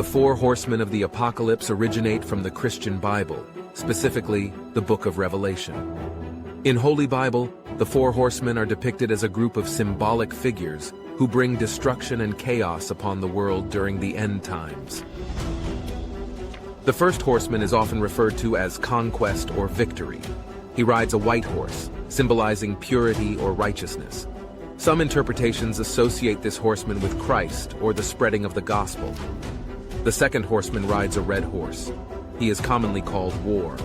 The four horsemen of the Apocalypse originate from the Christian Bible, specifically the Book of Revelation. In Holy Bible, the four horsemen are depicted as a group of symbolic figures who bring destruction and chaos upon the world during the end times. The first horseman is often referred to as conquest or victory. He rides a white horse, symbolizing purity or righteousness. Some interpretations associate this horseman with Christ or the spreading of the gospel. The second horseman rides a red horse. He is commonly called war.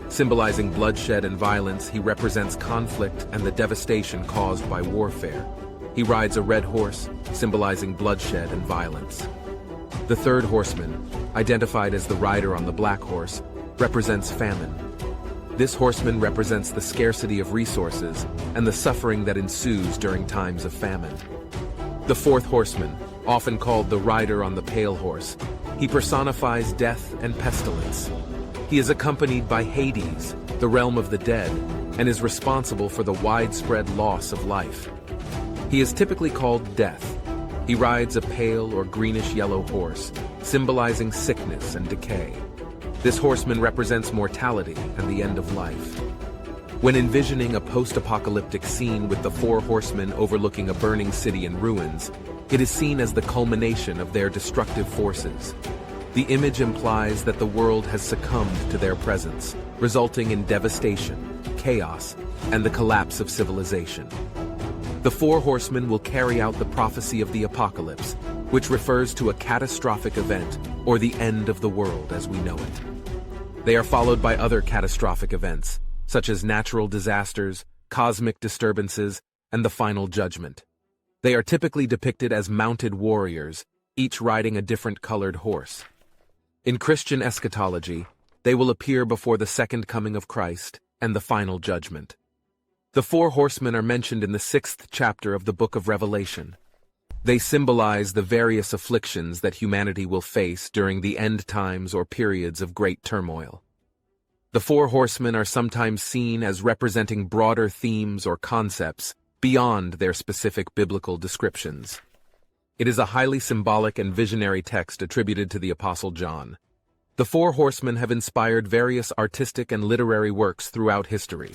Symbolizing bloodshed and violence, he represents conflict and the devastation caused by warfare. He rides a red horse, symbolizing bloodshed and violence. The third horseman, identified as the rider on the black horse, represents famine. This horseman represents the scarcity of resources and the suffering that ensues during times of famine. The fourth horseman, often called the rider on the pale horse, he personifies death and pestilence. He is accompanied by Hades, the realm of the dead, and is responsible for the widespread loss of life. He is typically called Death. He rides a pale or greenish-yellow horse, symbolizing sickness and decay. This horseman represents mortality and the end of life. When envisioning a post-apocalyptic scene with the four horsemen overlooking a burning city in ruins, it is seen as the culmination of their destructive forces. The image implies that the world has succumbed to their presence, resulting in devastation, chaos, and the collapse of civilization. The four horsemen will carry out the prophecy of the apocalypse, which refers to a catastrophic event or the end of the world as we know it. They are followed by other catastrophic events, such as natural disasters, cosmic disturbances, and the final judgment. They are typically depicted as mounted warriors, each riding a different colored horse. In Christian eschatology, they will appear before the second coming of Christ and the final judgment. The four horsemen are mentioned in the 6th chapter of the Book of Revelation. They symbolize the various afflictions that humanity will face during the end times or periods of great turmoil. The four horsemen are sometimes seen as representing broader themes or concepts beyond their specific biblical descriptions. It is a highly symbolic and visionary text attributed to the Apostle John. The four horsemen have inspired various artistic and literary works throughout history.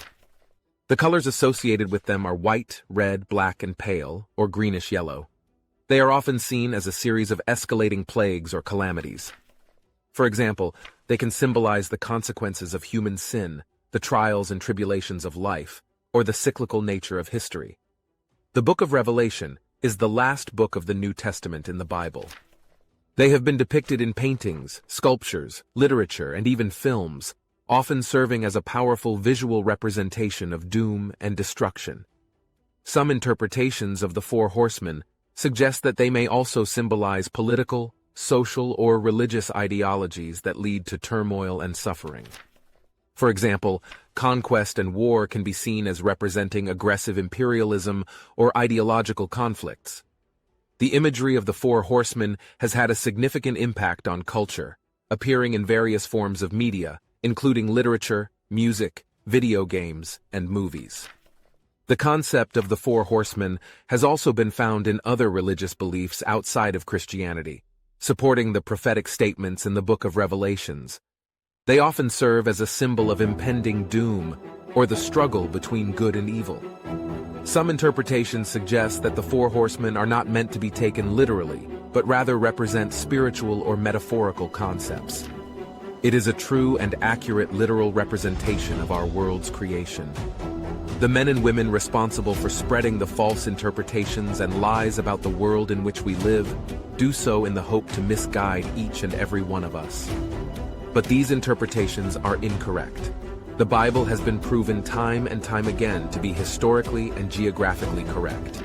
The colors associated with them are white, red, black, and pale, or greenish-yellow. They are often seen as a series of escalating plagues or calamities. For example, they can symbolize the consequences of human sin, the trials and tribulations of life, or the cyclical nature of history. The Book of Revelation is the last book of the New Testament in the Bible. They have been depicted in paintings, sculptures, literature, and even films, often serving as a powerful visual representation of doom and destruction. Some interpretations of the four horsemen suggest that they may also symbolize political, social, or religious ideologies that lead to turmoil and suffering. For example, conquest and war can be seen as representing aggressive imperialism or ideological conflicts. The imagery of the four horsemen has had a significant impact on culture, appearing in various forms of media, including literature, music, video games, and movies. The concept of the four horsemen has also been found in other religious beliefs outside of Christianity, supporting the prophetic statements in the Book of Revelations. They often serve as a symbol of impending doom or the struggle between good and evil. Some interpretations suggest that the four horsemen are not meant to be taken literally, but rather represent spiritual or metaphorical concepts. It is a true and accurate literal representation of our world's creation. The men and women responsible for spreading the false interpretations and lies about the world in which we live do so in the hope to misguide each and every one of us. But these interpretations are incorrect. The Bible has been proven time and time again to be historically and geographically correct.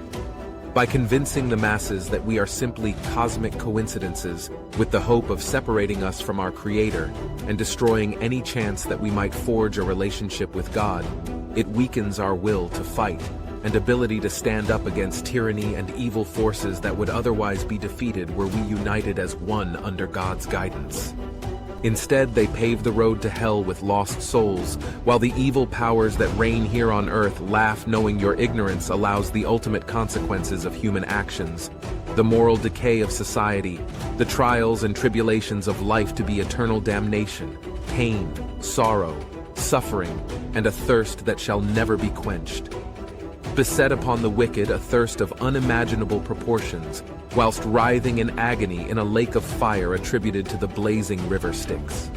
By convincing the masses that we are simply cosmic coincidences with the hope of separating us from our Creator and destroying any chance that we might forge a relationship with God, it weakens our will to fight and ability to stand up against tyranny and evil forces that would otherwise be defeated were we united as one under God's guidance. Instead, they pave the road to hell with lost souls, while the evil powers that reign here on earth laugh knowing your ignorance allows the ultimate consequences of human actions, the moral decay of society, the trials and tribulations of life to be eternal damnation, pain, sorrow, suffering, and a thirst that shall never be quenched. Beset upon the wicked a thirst of unimaginable proportions, whilst writhing in agony in a lake of fire attributed to the blazing river Styx.